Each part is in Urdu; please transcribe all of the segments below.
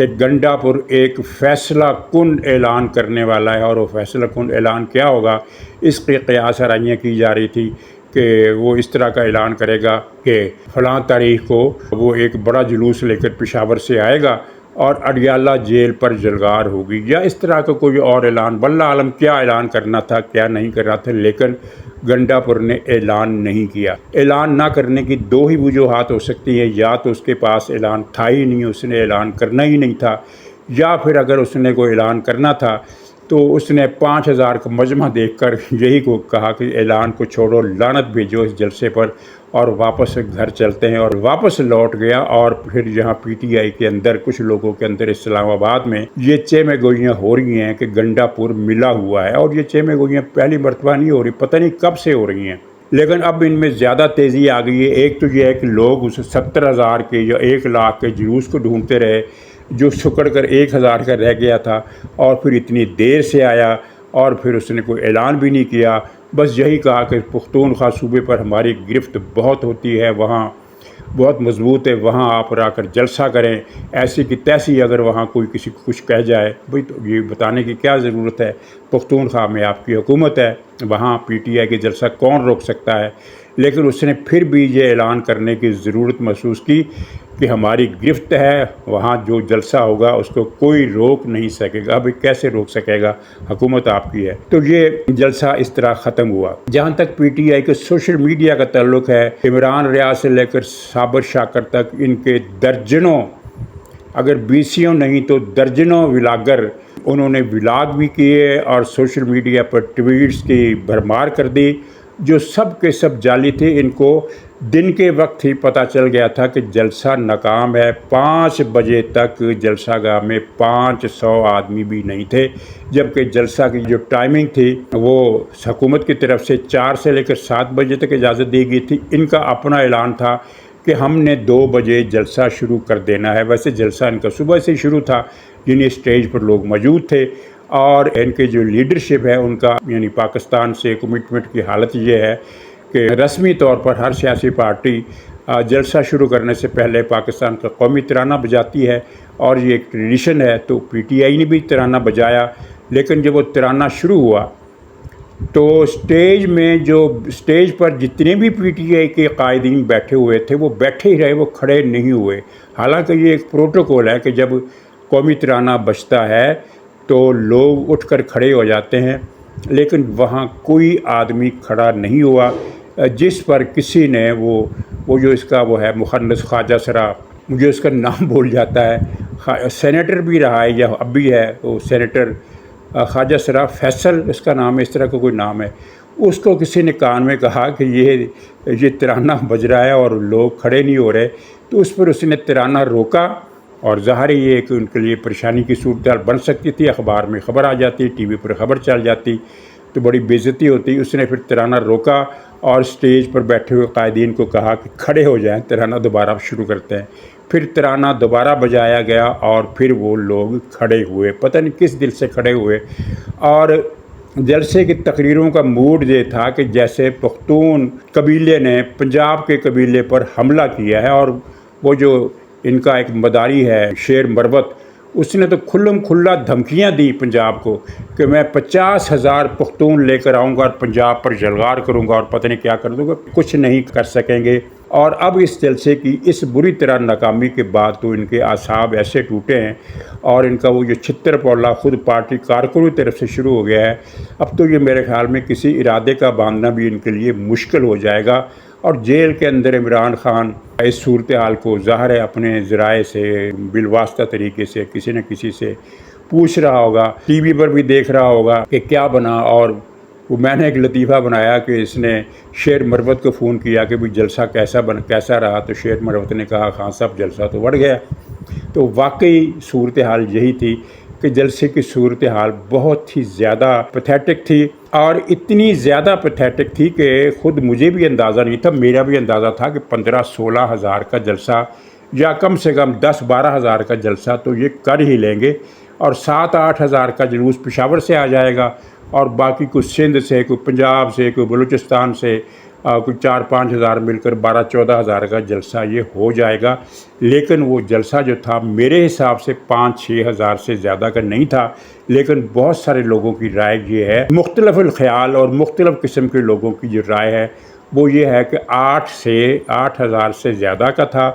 کہ گنڈا پور ایک فیصلہ کن اعلان کرنے والا ہے، اور وہ فیصلہ کن اعلان کیا ہوگا اس کی قیاس آرائیاں کی جا رہی تھی کہ وہ اس طرح کا اعلان کرے گا کہ فلاں تاریخ کو وہ ایک بڑا جلوس لے کر پشاور سے آئے گا اور اڈیالہ جیل پر جلگار ہوگی، یا اس طرح کا کوئی اور اعلان، واللہ عالم کیا اعلان کرنا تھا کیا نہیں کرنا تھا، لیکن گنڈا پور نے اعلان نہیں کیا۔ اعلان نہ کرنے کی دو ہی وجوہات ہو سکتی ہیں، یا تو اس کے پاس اعلان تھا ہی نہیں، اس نے اعلان کرنا ہی نہیں تھا، یا پھر اگر اس نے کوئی اعلان کرنا تھا تو اس نے 5000 کا مجمع دیکھ کر یہی کو کہا کہ اعلان کو چھوڑو، لعنت بھیجو اس جلسے پر اور واپس گھر چلتے ہیں، اور واپس لوٹ گیا۔ اور پھر یہاں پی ٹی آئی کے اندر کچھ لوگوں کے اندر اسلام آباد میں یہ چیمے گوئیاں ہو رہی ہیں کہ گنڈا پور ملا ہوا ہے، اور یہ چیمے گوئیاں پہلی مرتبہ نہیں ہو رہی، پتہ نہیں کب سے ہو رہی ہیں، لیکن اب ان میں زیادہ تیزی آ گئی ہے۔ ایک تو یہ ہے کہ لوگ اس 70,000 کے یا 1,00,000 کے جلوس کو ڈھونڈتے رہے جو سکڑ کر 1,000 کا رہ گیا تھا، اور پھر اتنی دیر سے آیا، اور پھر اس نے کوئی اعلان بھی نہیں کیا، بس یہی کہا کہ پختونخوا صوبے پر ہماری گرفت بہت ہوتی ہے، وہاں بہت مضبوط ہے، وہاں آپ آ کر جلسہ کریں، ایسی کی تیسی اگر وہاں کوئی کسی کو کچھ کہہ جائے، بھئی تو یہ بتانے کی کیا ضرورت ہے، پختونخوا میں آپ کی حکومت ہے، وہاں پی ٹی آئی کے جلسہ کون روک سکتا ہے۔ لیکن اس نے پھر بھی یہ اعلان کرنے کی ضرورت محسوس کی کہ ہماری گرفت ہے، وہاں جو جلسہ ہوگا اس کو کوئی روک نہیں سکے گا۔ اب کیسے روک سکے گا، حکومت آپ کی ہے۔ تو یہ جلسہ اس طرح ختم ہوا۔ جہاں تک پی ٹی آئی کے سوشل میڈیا کا تعلق ہے، عمران ریاض سے لے کر صابر شاکر تک ان کے درجنوں، اگر بیسیوں نہیں تو درجنوں ولاگر انہوں نے ولاگ بھی کیے اور سوشل میڈیا پر ٹویٹس کی بھرمار کر دی جو سب کے سب جعلی تھے۔ ان کو دن کے وقت ہی پتہ چل گیا تھا کہ جلسہ ناکام ہے۔ 5 بجے تک جلسہ گاہ میں 500 آدمی بھی نہیں تھے، جبکہ جلسہ کی جو ٹائمنگ تھی وہ حکومت کی طرف سے 4 سے لے کر 7 بجے تک اجازت دی گئی تھی۔ ان کا اپنا اعلان تھا کہ ہم نے 2 بجے جلسہ شروع کر دینا ہے۔ ویسے جلسہ ان کا صبح سے شروع تھا، یعنی اسٹیج پر لوگ موجود تھے، اور ان کے جو لیڈرشپ ہے ان کا یعنی پاکستان سے کمٹمنٹ کی حالت یہ ہے کہ رسمی طور پر ہر سیاسی پارٹی جلسہ شروع کرنے سے پہلے پاکستان کا قومی ترانہ بجاتی ہے، اور یہ ایک ٹریڈیشن ہے۔ تو پی ٹی آئی نے بھی ترانہ بجایا، لیکن جب وہ ترانہ شروع ہوا تو اسٹیج پر جتنے بھی پی ٹی آئی کے قائدین بیٹھے ہوئے تھے وہ بیٹھے ہی رہے، وہ کھڑے نہیں ہوئے۔ حالانکہ یہ ایک پروٹوکول ہے کہ جب قومی ترانہ بجتا ہے تو لوگ اٹھ کر کھڑے ہو جاتے ہیں، لیکن وہاں کوئی آدمی کھڑا نہیں ہوا، جس پر کسی نے وہ جو اس کا وہ ہے مخنث خواجہ سرا، مجھے اس کا نام بھول جاتا ہے، سینیٹر بھی رہا ہے یا اب بھی ہے، وہ سینیٹر خواجہ سرا فیصل اس کا نام ہے، اس طرح کا کوئی نام ہے، اس کو کسی نے کان میں کہا کہ یہ ترانہ بج رہا ہے اور لوگ کھڑے نہیں ہو رہے، تو اس پر اس نے ترانہ روکا، اور ظاہر یہ ہے کہ ان کے لیے پریشانی کی صورتحال بن سکتی تھی، اخبار میں خبر آ جاتی، ٹی وی پر خبر چل جاتی تو بڑی بے عزتی ہوتی۔ اس نے پھر ترانہ روکا اور اسٹیج پر بیٹھے ہوئے قائدین کو کہا کہ کھڑے ہو جائیں، ترانہ دوبارہ شروع کرتے ہیں۔ پھر ترانہ دوبارہ بجایا گیا اور پھر وہ لوگ کھڑے ہوئے، پتہ نہیں کس دل سے کھڑے ہوئے، اور جلسے کی تقریروں کا موڈ یہ تھا کہ جیسے پختون قبیلے نے پنجاب کے قبیلے پر حملہ کیا ہے، اور وہ جو ان کا ایک مداری ہے شیر مروت، اس نے تو کھلم کھلا دھمکیاں دی پنجاب کو کہ میں 50,000 پختون لے کر آؤں گا اور پنجاب پر جلغار کروں گا اور پتہ نہیں کیا کر دوں گا، کچھ نہیں کر سکیں گے۔ اور اب اس جلسے کی اس بری طرح ناکامی کے بعد تو ان کے اعصاب ایسے ٹوٹے ہیں، اور ان کا وہ جو چھتر پولا خود پارٹی کارکنوں کی طرف سے شروع ہو گیا ہے، اب تو یہ میرے خیال میں کسی ارادے کا باندھنا بھی ان کے لیے مشکل ہو جائے گا۔ اور جیل کے اندر عمران خان اس صورتحال کو ظاہر ہے اپنے ذرائع سے بالواسطہ طریقے سے کسی نہ کسی سے پوچھ رہا ہوگا، ٹی وی پر بھی دیکھ رہا ہوگا کہ کیا بنا۔ اور وہ میں نے ایک لطیفہ بنایا کہ اس نے شیر مروت کو فون کیا کہ بھی جلسہ کیسا رہا، تو شیر مروت نے کہا خان صاحب جلسہ تو بڑھ گیا۔ تو واقعی صورتحال یہی تھی کہ جلسے کی صورتحال بہت ہی زیادہ پیتھیٹک تھی، اور اتنی زیادہ پیتھیٹک تھی کہ خود مجھے بھی اندازہ نہیں تھا، میرا بھی اندازہ تھا کہ 15-16 ہزار کا جلسہ یا کم سے کم 10-12 ہزار کا جلسہ تو یہ کر ہی لیں گے، اور 7-8 ہزار کا جلوس پشاور سے آ جائے گا، اور باقی کچھ سندھ سے، کوئی پنجاب سے، کوئی بلوچستان سے، کوئی 4-5 ہزار مل کر 12-14 ہزار کا جلسہ یہ ہو جائے گا، لیکن وہ جلسہ جو تھا میرے حساب سے 5-6 ہزار سے زیادہ کا نہیں تھا۔ لیکن بہت سارے لوگوں کی رائے یہ ہے، مختلف الخیال اور مختلف قسم کے لوگوں کی جو رائے ہے وہ یہ ہے کہ 8 ہزار سے زیادہ کا تھا،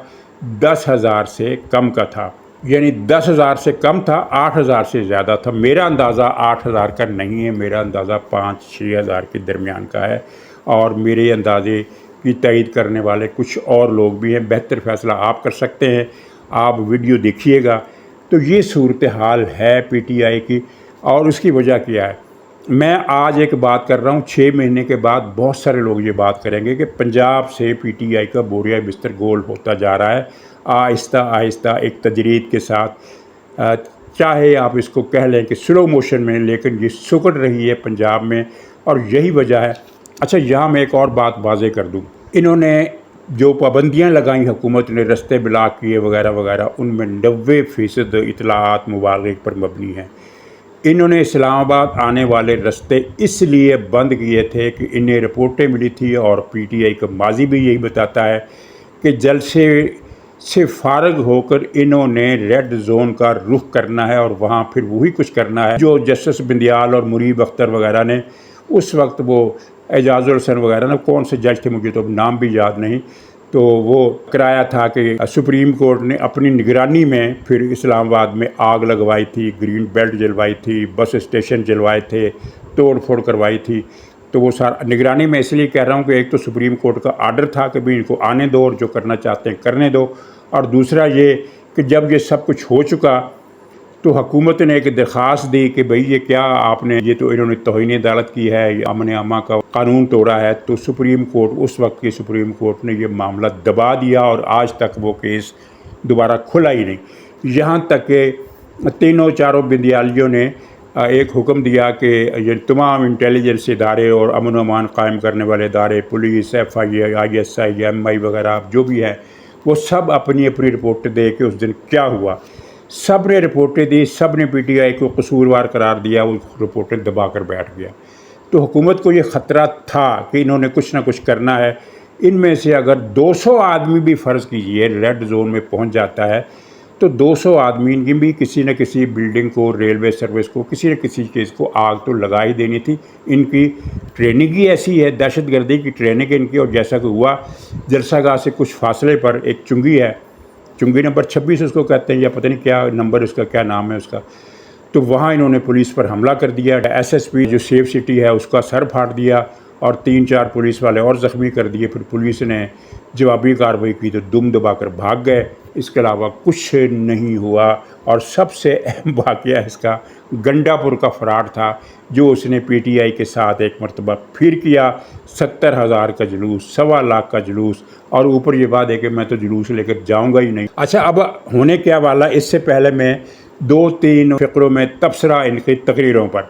10 ہزار سے کم کا تھا، یعنی 10 ہزار سے کم تھا، 8 ہزار سے زیادہ تھا۔ میرا اندازہ 8 ہزار کا نہیں ہے، میرا اندازہ 5-6 ہزار کے درمیان کا ہے، اور میرے اندازے کی تائید کرنے والے کچھ اور لوگ بھی ہیں۔ بہتر فیصلہ آپ کر سکتے ہیں، آپ ویڈیو دیکھیے گا۔ تو یہ صورتحال ہے پی ٹی آئی کی، اور اس کی وجہ کیا ہے؟ میں آج ایک بات کر رہا ہوں، 6 مہینے کے بعد بہت سارے لوگ یہ بات کریں گے کہ پنجاب سے پی ٹی آئی کا بوریا بستر گول ہوتا جا رہا ہے، آہستہ آہستہ ایک تدریج کے ساتھ۔ چاہے آپ اس کو کہہ لیں کہ سلو موشن میں، لیکن یہ سکڑ رہی ہے پنجاب میں، اور یہی وجہ ہے۔ اچھا، یہاں میں ایک اور بات واضح کر دوں، انہوں نے جو پابندیاں لگائیں حکومت نے، رستے بلاک کیے وغیرہ وغیرہ، ان میں 90% اطلاعات مبالغے پر مبنی ہیں۔ انہوں نے اسلام آباد آنے والے رستے اس لیے بند کیے تھے کہ انہیں رپورٹیں ملی تھی، اور پی ٹی آئی کا ماضی بھی یہی بتاتا ہے کہ جلسے سے فارغ ہو کر انہوں نے ریڈ زون کا رخ کرنا ہے، اور وہاں پھر وہی کچھ کرنا ہے جو جسٹس بندیال اور مریب اختر وغیرہ نے اس وقت، وہ اعجاز الحسن وغیرہ نے، کون سے جج تھے مجھے تو نام بھی یاد نہیں، تو وہ کرایا تھا کہ سپریم کورٹ نے اپنی نگرانی میں پھر اسلام آباد میں آگ لگوائی تھی، گرین بیلٹ جلوائی تھی، بس اسٹیشن جلوائے تھے، توڑ پھوڑ کروائی تھی۔ تو وہ سارا نگرانی میں اس لیے کہہ رہا ہوں کہ ایک تو سپریم کورٹ کا آرڈر تھا کہ بھی ان کو آنے دو اور جو کرنا چاہتے ہیں کرنے دو، اور دوسرا یہ کہ جب یہ سب کچھ ہو چکا تو حکومت نے ایک درخواست دی کہ بھئی یہ کیا آپ نے، یہ تو انہوں نے توہین عدالت کی ہے، یہ امن عامہ کا قانون توڑا ہے۔ تو سپریم کورٹ، اس وقت کی سپریم کورٹ نے یہ معاملہ دبا دیا، اور آج تک وہ کیس دوبارہ کھلا ہی نہیں، یہاں تک کہ تینوں چاروں بندیالیوں نے ایک حکم دیا کہ یہ تمام انٹیلیجنس ادارے اور امن و امان قائم کرنے والے ادارے، police, F I A, I S I, M I وغیرہ جو بھی ہے، وہ سب اپنی اپنی رپورٹ دے کہ اس دن کیا ہوا۔ سب نے رپورٹیں دی، سب نے پی ٹی آئی کو قصوروار قرار دیا، وہ رپورٹیں دبا کر بیٹھ گیا۔ تو حکومت کو یہ خطرہ تھا کہ انہوں نے کچھ نہ کچھ کرنا ہے۔ ان میں سے اگر 200 آدمی بھی فرض کیجئے ریڈ زون میں پہنچ جاتا ہے، تو 200 آدمی کی بھی کسی نہ کسی بلڈنگ کو، ریلوے سروس کو، کسی نہ کسی چیز کو آگ تو لگا ہی دینی تھی۔ ان کی ٹریننگ ہی ایسی ہے، دہشت گردی کی ٹریننگ ان کی، اور جیسا کہ ہوا جلسہ گاہ سے کچھ فاصلے پر ایک چنگی ہے، چنگی نمبر 26 اس کو کہتے ہیں، یا پتہ نہیں کیا نمبر اس کا، کیا نام ہے اس کا، تو وہاں انہوں نے پولیس پر حملہ کر دیا۔ ایس ایس پی جو سیف سٹی ہے اس کا سر پھاڑ دیا، اور 3-4 پولیس والے اور زخمی کر دیے۔ پھر پولیس نے جوابی کارروائی کی تو دم دبا کر بھاگ گئے۔ اس کے علاوہ کچھ نہیں ہوا۔ اور سب سے اہم واقعہ اس کا گنڈا پور کا فراڈ تھا، جو اس نے پی ٹی آئی کے ساتھ ایک مرتبہ پھر کیا۔ 70,000 کا جلوس، 1.25 کا جلوس، اور اوپر یہ بات ہے کہ میں تو جلوس لے کر جاؤں گا ہی نہیں۔ اچھا، اب ہونے کیا والا، اس سے پہلے میں 2-3 فقروں میں تبصرہ ان کی تقریروں پر۔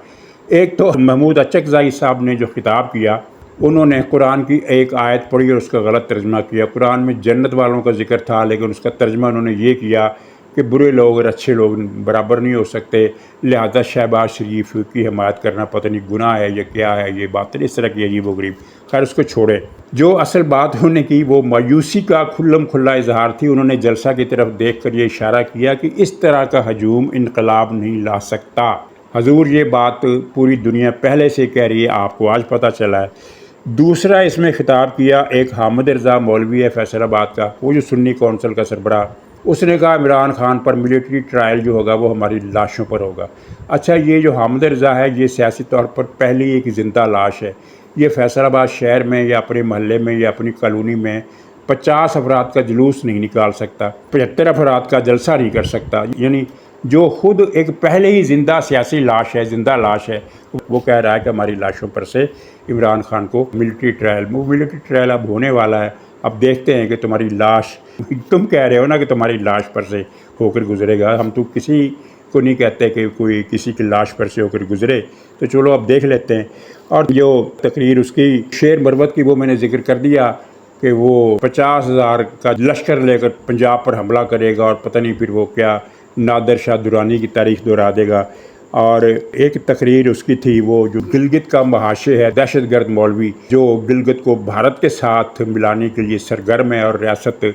ایک تو محمود اچکزئی صاحب نے جو خطاب کیا، انہوں نے قرآن کی ایک آیت پڑھی اور اس کا غلط ترجمہ کیا۔ قرآن میں جنت والوں کا ذکر تھا، لیکن اس کا ترجمہ انہوں نے یہ کیا کہ برے لوگ اور اچھے لوگ برابر نہیں ہو سکتے، لہذا شہباز شریف کی حمایت کرنا پتہ نہیں گناہ ہے یا کیا ہے، یہ بات اس طرح کی عجیب و غریب۔ خیر، اس کو چھوڑے۔ جو اصل بات انہوں نے کی وہ مایوسی کا کھلم کھلا اظہار تھی۔ انہوں نے جلسہ کی طرف دیکھ کر یہ اشارہ کیا کہ اس طرح کا ہجوم انقلاب نہیں لا سکتا۔ حضور، یہ بات پوری دنیا پہلے سے کہہ رہی ہے، آپ کو آج پتہ چلا ہے۔ دوسرا اس میں خطاب کیا ایک حامد رضا مولوی ہے فیصل آباد کا، وہ جو سنی کونسل کا سربراہ، اس نے کہا عمران خان پر ملٹری ٹرائل جو ہوگا وہ ہماری لاشوں پر ہوگا۔ اچھا، یہ جو حامد رضا ہے یہ سیاسی طور پر پہلی ایک زندہ لاش ہے۔ یہ فیصل آباد شہر میں یا اپنے محلے میں یا اپنی کالونی میں 50 افراد کا جلوس نہیں نکال سکتا، 75 افراد کا جلسہ نہیں کر سکتا، یعنی جو خود ایک پہلے ہی زندہ سیاسی لاش ہے، زندہ لاش ہے، وہ کہہ رہا ہے کہ ہماری لاشوں پر سے عمران خان کو ملٹری ٹرائل۔ وہ ملٹری ٹرائل اب ہونے والا ہے، اب دیکھتے ہیں کہ تمہاری لاش، تم کہہ رہے ہو نا کہ تمہاری لاش پر سے ہو کر گزرے گا، ہم تو کسی کو نہیں کہتے کہ کوئی کسی کی لاش پر سے ہو کر گزرے، تو چلو اب دیکھ لیتے ہیں۔ اور جو تقریر اس کی شیر مروت کی وہ میں نے ذکر کر دیا کہ وہ 50,000 کا لشکر لے کر پنجاب پر حملہ کرے گا، اور پتہ نہیں پھر وہ کیا نادر شاہ درانی کی تاریخ دہرا دے گا، اور ایک تقریر اس کی تھی، وہ جو گلگت کا محاشے ہے، دہشت گرد مولوی جو گلگت کو بھارت کے ساتھ ملانے کے لیے سرگرم ہے اور ریاست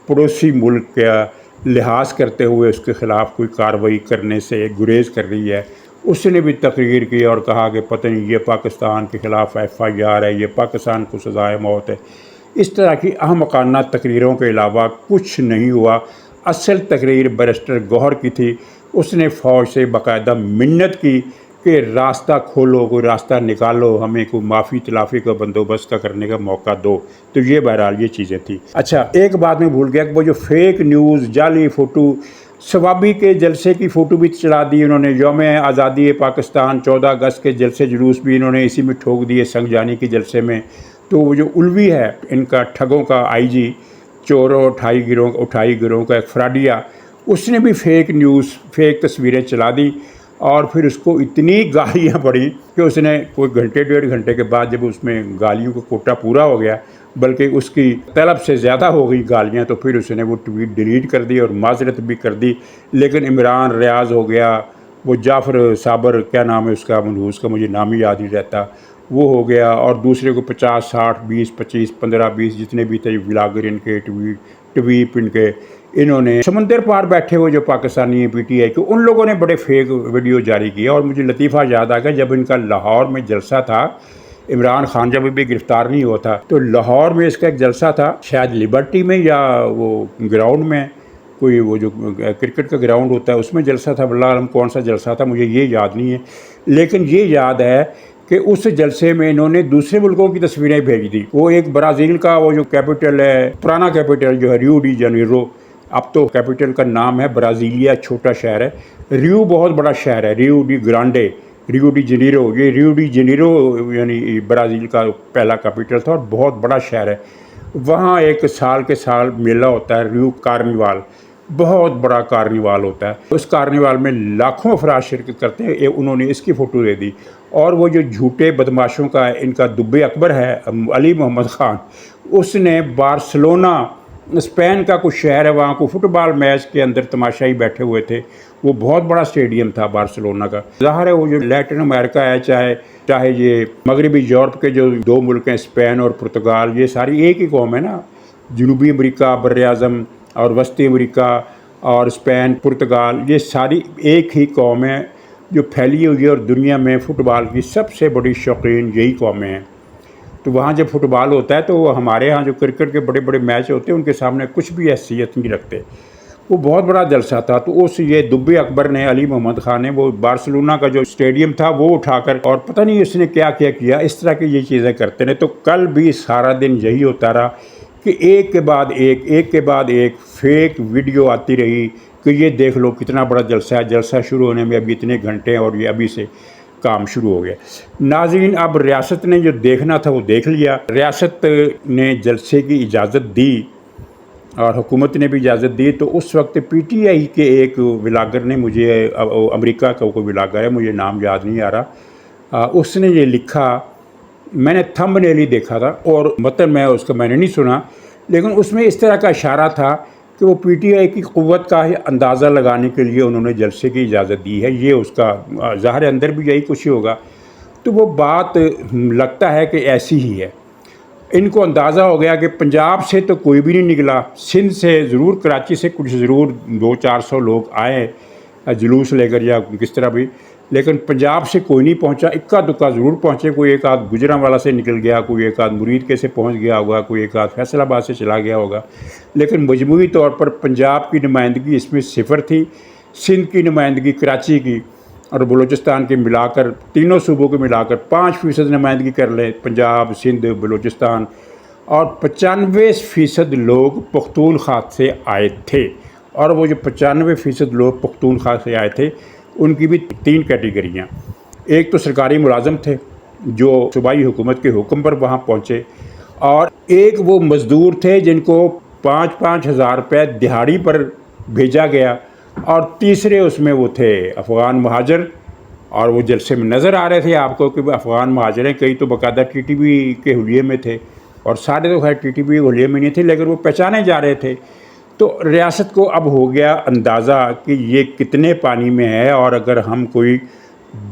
پڑوسی ملک کا لحاظ کرتے ہوئے اس کے خلاف کوئی کارروائی کرنے سے گریز کر رہی ہے، اس نے بھی تقریر کی اور کہا کہ پتہ نہیں یہ پاکستان کے خلاف FIR ہے، یہ پاکستان کو سزائے موت ہے۔ اس طرح کی احمقانہ تقریروں کے علاوہ کچھ نہیں ہوا۔ اصل تقریر بیرسٹر گوہر کی تھی، اس نے فوج سے باقاعدہ منت کی کہ راستہ کھولو، کوئی راستہ نکالو، ہمیں کوئی معافی تلافی کا بندوبست کرنے کا موقع دو۔ تو یہ بہرحال یہ چیزیں تھیں۔ اچھا، ایک بات میں بھول گیا کہ وہ جو فیک نیوز، جعلی فوٹو، ثوابی کے جلسے کی فوٹو بھی چلا دی انہوں نے، یوم آزادی پاکستان 14 اگست کے جلسے جلوس بھی انہوں نے اسی میں ٹھوک دیے سنگجانی کے جلسے میں۔ تو وہ جو الوی ہے ان کا ٹھگوں کا IG، چوروں اٹھائی گروہ کا ایک فراڈیا، اس نے بھی فیک نیوز، فیک تصویریں چلا دی اور پھر اس کو اتنی گالیاں پڑیں کہ اس نے کوئی گھنٹے 1.5 گھنٹے کے بعد جب اس میں گالیوں کا کوٹا پورا ہو گیا، بلکہ اس کی طلب سے زیادہ ہو گئی گالیاں، تو پھر اس نے وہ ٹویٹ ڈیلیٹ کر دی اور معذرت بھی کر دی۔ لیکن عمران ریاض ہو گیا، وہ جعفر صابر، کیا نام ہے اس کا، منحوس کا مجھے نام ہی یاد نہیں رہتا، وہ ہو گیا، اور دوسرے کو 50 60 20 25 15 20 جتنے بھی تھے ولاگر ان کے ٹویپ ان کے، انہوں نے سمندر پار بیٹھے ہوئے جو پاکستانی PTI کے، ان لوگوں نے بڑے فیک ویڈیو جاری کیا۔ اور مجھے لطیفہ یاد آ گیا، جب ان کا لاہور میں جلسہ تھا، عمران خان جب بھی گرفتار نہیں ہوا تھا، تو لاہور میں اس کا ایک جلسہ تھا، شاید لبرٹی میں یا وہ گراؤنڈ میں، کوئی وہ جو کرکٹ کا گراؤنڈ ہوتا ہے اس میں جلسہ تھا، واللہ عالم کون سا جلسہ تھا مجھے یہ یاد نہیں ہے، لیکن یہ یاد ہے کہ اس جلسے میں انہوں نے دوسرے ملکوں کی تصویریں بھیج دی۔ وہ ایک برازیل کا وہ جو کیپٹل ہے، پرانا کیپٹل جو ہے ریو ڈی جنیرو، اب تو کیپٹل کا نام ہے برازیلیا، چھوٹا شہر ہے، ریو بہت بڑا شہر ہے، Rio de Grande, Rio de Janeiro, یہ ریو ڈی جنیرو یعنی برازیل کا پہلا کیپٹل تھا اور بہت بڑا شہر ہے۔ وہاں ایک سال کے سال میلہ ہوتا ہے، ریو کارنیوال، بہت بڑا کارنیوال ہوتا ہے، اس کارنیوال میں لاکھوں افراد شرکت کرتے ہیں۔ انہوں نے اس کی فوٹو دے دی، اور وہ جو جھوٹے بدماشوں کا ان کا دب اکبر ہے علی محمد خان، اس نے بارسلونا، اسپین کا کچھ شہر ہے، وہاں کو فٹ بال میچ کے اندر تماشائی بیٹھے ہوئے تھے، وہ بہت بڑا اسٹیڈیم تھا بارسلونا کا۔ ظاہر ہے وہ جو لیٹن امریکہ ہے، چاہے یہ مغربی یورپ کے جو 2 ملک ہیں، اسپین اور پرتگال، یہ ساری ایک ہی قوم ہے نا، جنوبی امریکہ بر اعظم اور وسطی امریکہ اور اسپین، پرتگال، یہ ساری ایک ہی قوم ہے جو پھیلی ہوئی ہے، اور دنیا میں فٹ بال کی سب سے بڑی شوقین یہی قومیں ہیں۔ تو وہاں جب فٹ بال ہوتا ہے تو ہمارے ہاں جو کرکٹ کے بڑے بڑے میچ ہوتے ہیں ان کے سامنے کچھ بھی حیثیت نہیں رکھتے۔ وہ بہت بڑا جلسہ تھا، تو اس یہ دب اکبر نے، علی محمد خان نے، وہ بارسلونا کا جو اسٹیڈیم تھا وہ اٹھا کر، اور پتہ نہیں اس نے کیا کیا، اس طرح کی یہ چیزیں کرتے ہیں۔ تو کل بھی سارا دن یہی ہوتا رہا کہ ایک کے بعد ایک فیک ویڈیو آتی رہی کہ یہ دیکھ لو کتنا بڑا جلسہ ہے، جلسہ شروع ہونے میں ابھی اتنے گھنٹے اور یہ ابھی سے کام شروع ہو گیا۔ ناظرین، اب ریاست نے جو دیکھنا تھا وہ دیکھ لیا، ریاست نے جلسے کی اجازت دی اور حکومت نے بھی اجازت دی۔ تو اس وقت PTI کے ایک ولاگر نے مجھے، امریکہ کا کوئی ولاگر ہے، مجھے نام یاد نہیں آ رہا، اس نے یہ لکھا، میں نے تھمب نیل ہی دیکھا تھا اور متن میں نے نہیں سنا، لیکن اس میں اس طرح کا اشارہ تھا کہ وہ PTI کی قوت کا اندازہ لگانے کے لیے انہوں نے جلسے کی اجازت دی ہے، یہ اس کا ظاہر اندر بھی یہی کچھ ہی ہوگا۔ تو وہ بات لگتا ہے کہ ایسی ہی ہے۔ ان کو اندازہ ہو گیا کہ پنجاب سے تو کوئی بھی نہیں نکلا، سندھ سے ضرور، کراچی سے کچھ ضرور 200-400 لوگ آئے جلوس لے کر یا کس طرح بھی، لیکن پنجاب سے کوئی نہیں پہنچا۔ اکا دکا ضرور پہنچے، کوئی ایک آدھ گجرانوالا سے نکل گیا، کوئی ایک آدھ مرید کے سے پہنچ گیا ہوگا، کوئی ایک آدھ فیصل آباد سے چلا گیا ہوگا، لیکن مجموعی طور پر پنجاب کی نمائندگی اس میں 0 تھی، سندھ کی نمائندگی، کراچی کی اور بلوچستان کے ملا کر، تینوں صوبوں کو ملا کر 5% نمائندگی کر لیں، پنجاب، سندھ، بلوچستان، اور 95% لوگ پختونخوا سے آئے تھے۔ اور وہ جو 95% لوگ پختونخوا سے آئے تھے ان کی بھی 3 کیٹیگریاں، ایک تو سرکاری ملازم تھے جو صوبائی حکومت کے حکم پر وہاں پہنچے، اور ایک وہ مزدور تھے جن کو 5-5 ہزار روپے دہاڑی پر بھیجا گیا، اور تیسرے اس میں وہ تھے افغان مہاجر، اور وہ جلسے میں نظر آ رہے تھے آپ کو کہ وہ افغان مہاجر ہیں، کئی تو باقاعدہ TTP کے حلیے میں تھے، اور سارے تو خیر TTP کے حلیے میں نہیں تھے، لیکن وہ پہچانے جا رہے تھے۔ تو ریاست کو اب ہو گیا اندازہ کہ یہ کتنے پانی میں ہے، اور اگر ہم کوئی